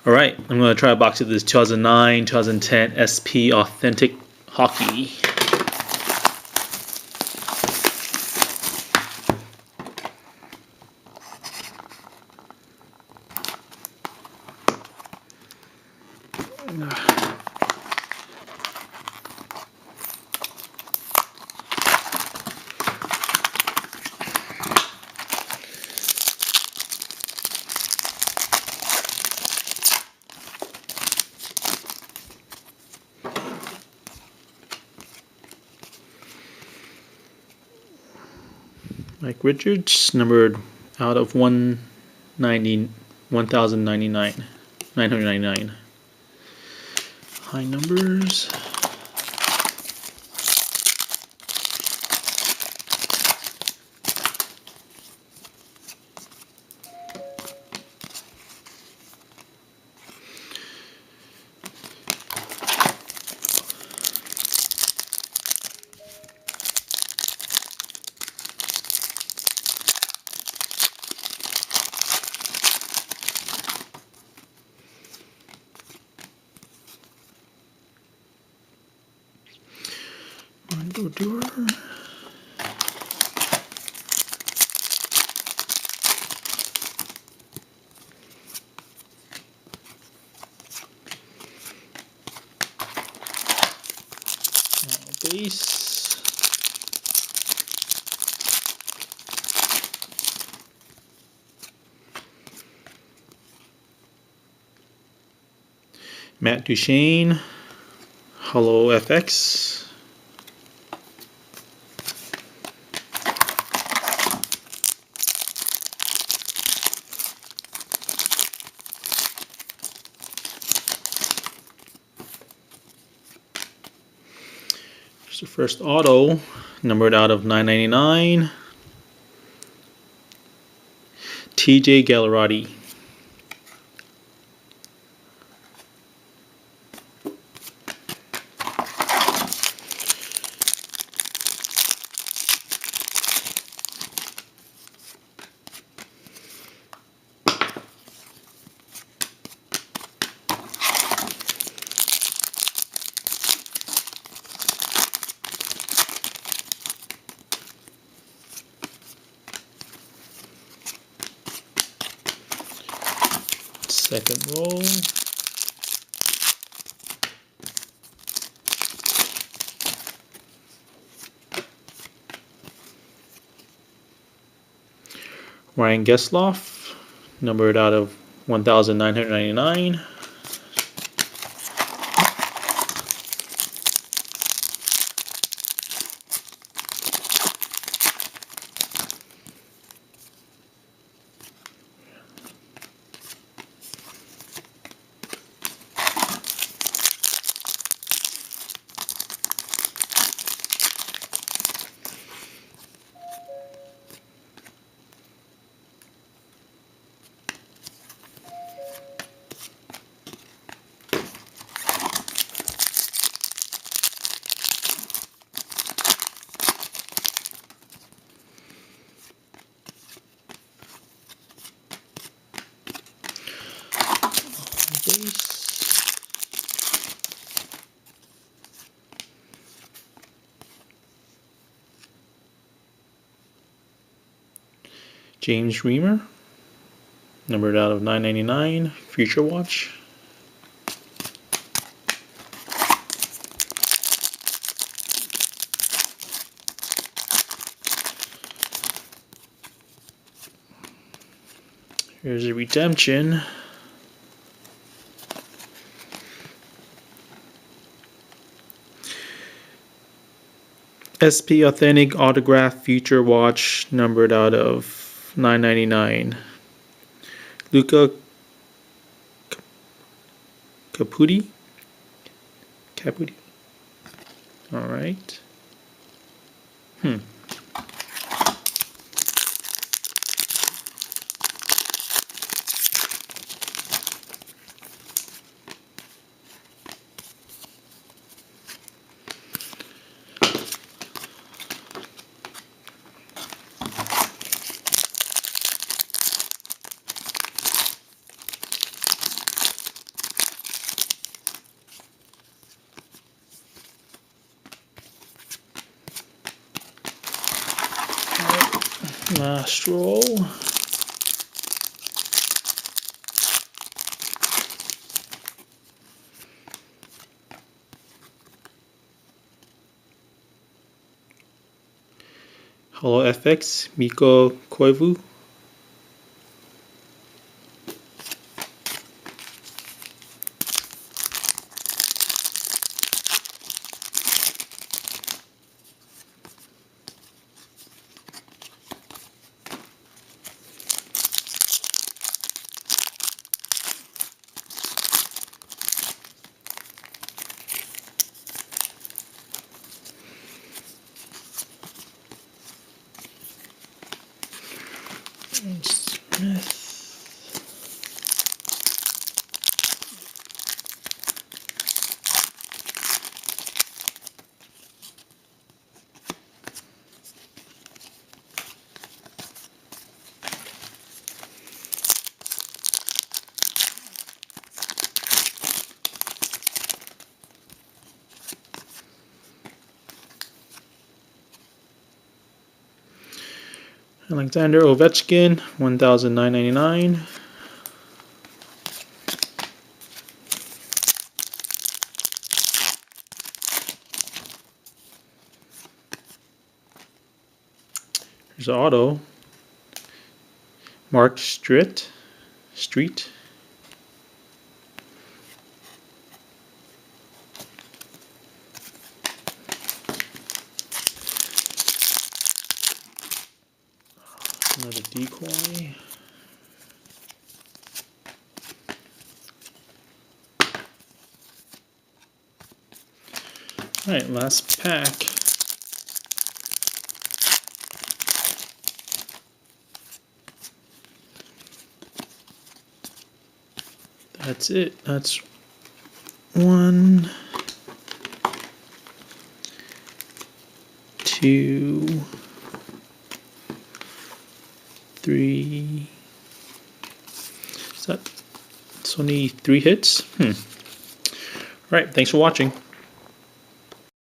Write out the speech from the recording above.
Alright, I'm going to try a box of this 2009, 2010 SP Authentic Hockey. Mike Richards, numbered out of 1099. 999. High numbers. Door. Base. Matt Duchene, Holo FX. Here's the first auto, numbered out of 999. TJ Gallerati. Second roll. Ryan Getzlaf, numbered out of 1999. James Reimer, numbered out of 999. Future Watch. Here's a redemption. SP Authentic Autograph Future Watch, numbered out of 999. Luca Caputi. All right. Last roll. Holo FX, Mikko Koivu. Smith. Alexander Ovechkin, 1,999. Here's an auto. Mark Street. Another decoy. Alright, last pack. That's it. That's 1, 2, 3. Is that? It's only 3 hits? Alright, thanks for watching.